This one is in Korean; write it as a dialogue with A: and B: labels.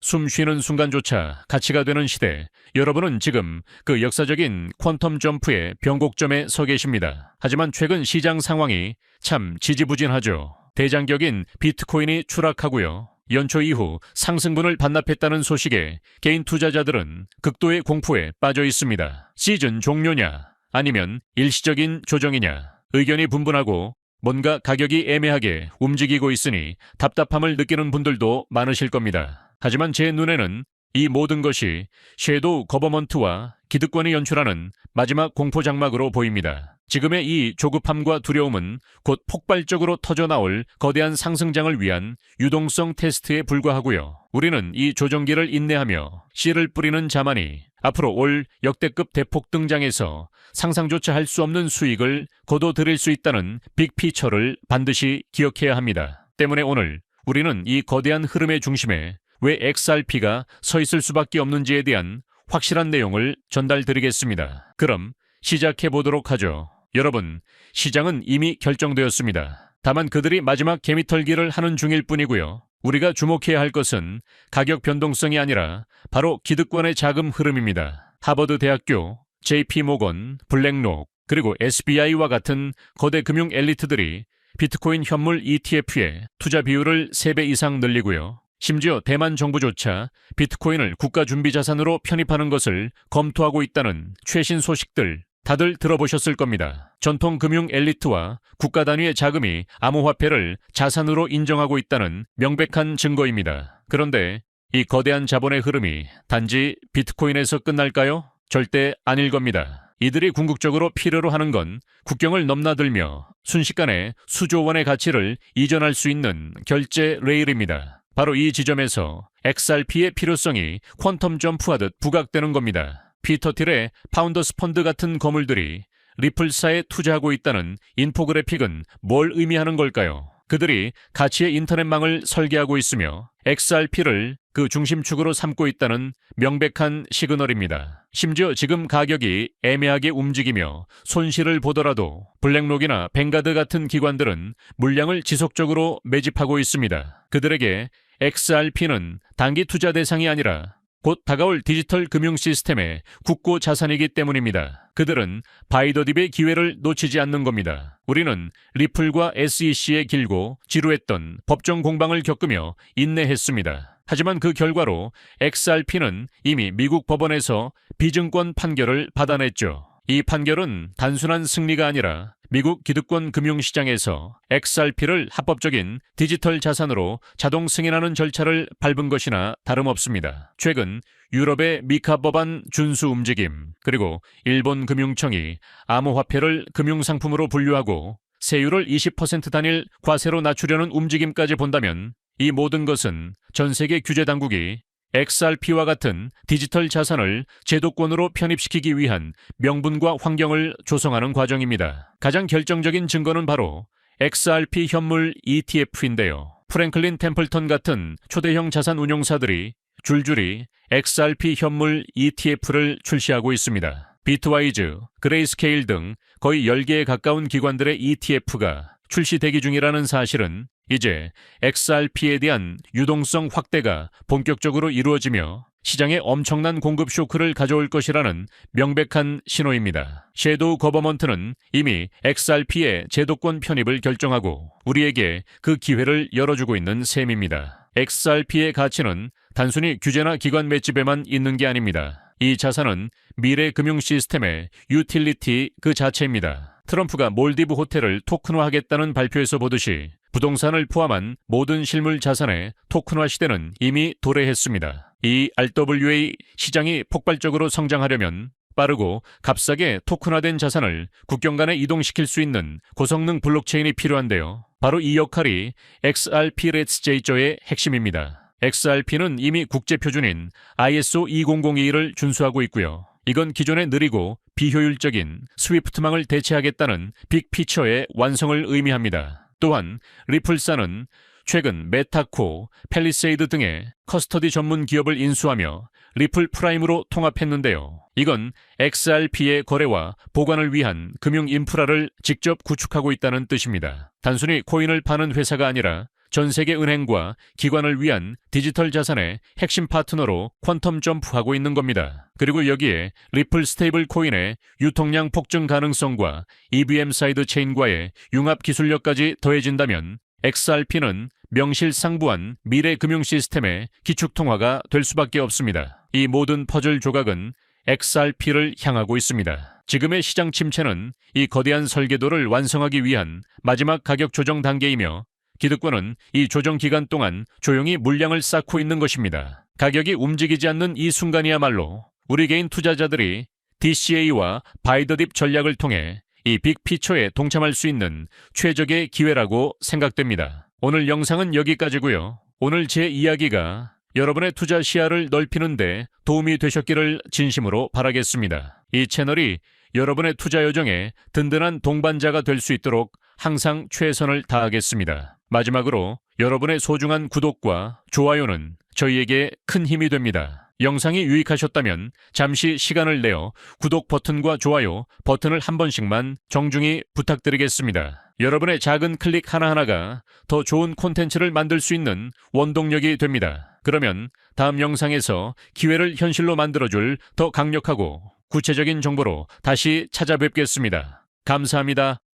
A: 숨 쉬는 순간조차 가치가 되는 시대, 여러분은 지금 그 역사적인 퀀텀 점프의 변곡점에 서 계십니다. 하지만 최근 시장 상황이 참 지지부진하죠. 대장격인 비트코인이 추락하고요. 연초 이후 상승분을 반납했다는 소식에 개인 투자자들은 극도의 공포에 빠져 있습니다. 시즌 종료냐, 아니면 일시적인 조정이냐, 의견이 분분하고 뭔가 가격이 애매하게 움직이고 있으니 답답함을 느끼는 분들도 많으실 겁니다. 하지만 제 눈에는 이 모든 것이 섀도우 거버먼트와 기득권이 연출하는 마지막 공포장막으로 보입니다. 지금의 이 조급함과 두려움은 곧 폭발적으로 터져나올 거대한 상승장을 위한 유동성 테스트에 불과하고요. 우리는 이 조정기를 인내하며 씨를 뿌리는 자만이 앞으로 올 역대급 대폭 등장에서 상상조차 할 수 없는 수익을 거둬들일 수 있다는 빅피처를 반드시 기억해야 합니다. 때문에 오늘 우리는 이 거대한 흐름의 중심에 왜 XRP가 서 있을 수밖에 없는지에 대한 확실한 내용을 전달드리겠습니다. 그럼 시작해 보도록 하죠. 여러분, 시장은 이미 결정되었습니다. 다만 그들이 마지막 개미털기를 하는 중일 뿐이고요. 우리가 주목해야 할 것은 가격 변동성이 아니라 바로 기득권의 자금 흐름입니다. 하버드 대학교, JP모건, 블랙록, 그리고 SBI와 같은 거대 금융 엘리트들이 비트코인 현물 ETF의 투자 비율을 3배 이상 늘리고요. 심지어 대만 정부조차 비트코인을 국가준비자산으로 편입하는 것을 검토하고 있다는 최신 소식들 다들 들어보셨을 겁니다. 전통 금융 엘리트와 국가 단위의 자금이 암호화폐를 자산으로 인정하고 있다는 명백한 증거입니다. 그런데 이 거대한 자본의 흐름이 단지 비트코인에서 끝날까요? 절대 아닐 겁니다. 이들이 궁극적으로 필요로 하는 건 국경을 넘나들며 순식간에 수조 원의 가치를 이전할 수 있는 결제 레일입니다. 바로 이 지점에서 XRP의 필요성이 퀀텀 점프하듯 부각되는 겁니다. 피터 틸의 파운더스 펀드 같은 거물들이 리플사에 투자하고 있다는 인포그래픽은 뭘 의미하는 걸까요? 그들이 가치의 인터넷망을 설계하고 있으며 XRP를 그 중심축으로 삼고 있다는 명백한 시그널입니다. 심지어 지금 가격이 애매하게 움직이며 손실을 보더라도 블랙록이나 뱅가드 같은 기관들은 물량을 지속적으로 매집하고 있습니다. 그들에게 XRP는 단기 투자 대상이 아니라 곧 다가올 디지털 금융 시스템의 국고 자산이기 때문입니다. 그들은 바이더딥의 기회를 놓치지 않는 겁니다. 우리는 리플과 SEC의 길고 지루했던 법정 공방을 겪으며 인내했습니다. 하지만 그 결과로 XRP는 이미 미국 법원에서 비증권 판결을 받아냈죠. 이 판결은 단순한 승리가 아니라 미국 기득권 금융시장에서 XRP를 합법적인 디지털 자산으로 자동 승인하는 절차를 밟은 것이나 다름없습니다. 최근 유럽의 미카 법안 준수 움직임, 그리고 일본 금융청이 암호화폐를 금융상품으로 분류하고 세율을 20% 단일 과세로 낮추려는 움직임까지 본다면 이 모든 것은 전 세계 규제 당국이 XRP와 같은 디지털 자산을 제도권으로 편입시키기 위한 명분과 환경을 조성하는 과정입니다. 가장 결정적인 증거는 바로 XRP 현물 ETF인데요. 프랭클린 템플턴 같은 초대형 자산 운용사들이 줄줄이 XRP 현물 ETF를 출시하고 있습니다. 비트와이즈, 그레이스케일 등 거의 10개에 가까운 기관들의 ETF가 출시 대기 중이라는 사실은 이제 XRP에 대한 유동성 확대가 본격적으로 이루어지며 시장에 엄청난 공급 쇼크를 가져올 것이라는 명백한 신호입니다. 섀도우 거버먼트는 이미 XRP의 제도권 편입을 결정하고 우리에게 그 기회를 열어주고 있는 셈입니다. XRP의 가치는 단순히 규제나 기관 맷집에만 있는 게 아닙니다. 이 자산은 미래 금융 시스템의 유틸리티 그 자체입니다. 트럼프가 몰디브 호텔을 토큰화하겠다는 발표에서 보듯이 부동산을 포함한 모든 실물 자산의 토큰화 시대는 이미 도래했습니다. 이 RWA 시장이 폭발적으로 성장하려면 빠르고 값싸게 토큰화된 자산을 국경 간에 이동시킬 수 있는 고성능 블록체인이 필요한데요. 바로 이 역할이 XRP-Ledger의 핵심입니다. XRP는 이미 국제표준인 ISO 20021을 준수하고 있고요. 이건 기존의 느리고 비효율적인 스위프트망을 대체하겠다는 빅피처의 완성을 의미합니다. 또한 리플사는 최근 메타코, 펠리세이드 등의 커스터디 전문 기업을 인수하며 리플 프라임으로 통합했는데요. 이건 XRP의 거래와 보관을 위한 금융 인프라를 직접 구축하고 있다는 뜻입니다. 단순히 코인을 파는 회사가 아니라 전 세계 은행과 기관을 위한 디지털 자산의 핵심 파트너로 퀀텀 점프하고 있는 겁니다. 그리고 여기에 리플 스테이블 코인의 유통량 폭증 가능성과 EVM 사이드 체인과의 융합 기술력까지 더해진다면 XRP는 명실상부한 미래 금융 시스템의 기축통화가 될 수밖에 없습니다. 이 모든 퍼즐 조각은 XRP를 향하고 있습니다. 지금의 시장 침체는 이 거대한 설계도를 완성하기 위한 마지막 가격 조정 단계이며 기득권은 이 조정 기간 동안 조용히 물량을 쌓고 있는 것입니다. 가격이 움직이지 않는 이 순간이야말로 우리 개인 투자자들이 DCA와 바이더딥 전략을 통해 이 빅피처에 동참할 수 있는 최적의 기회라고 생각됩니다. 오늘 영상은 여기까지고요. 오늘 제 이야기가 여러분의 투자 시야를 넓히는데 도움이 되셨기를 진심으로 바라겠습니다. 이 채널이 여러분의 투자 여정에 든든한 동반자가 될 수 있도록 항상 최선을 다하겠습니다. 마지막으로 여러분의 소중한 구독과 좋아요는 저희에게 큰 힘이 됩니다. 영상이 유익하셨다면 잠시 시간을 내어 구독 버튼과 좋아요 버튼을 한 번씩만 정중히 부탁드리겠습니다. 여러분의 작은 클릭 하나하나가 더 좋은 콘텐츠를 만들 수 있는 원동력이 됩니다. 그러면 다음 영상에서 기회를 현실로 만들어줄 더 강력하고 구체적인 정보로 다시 찾아뵙겠습니다. 감사합니다.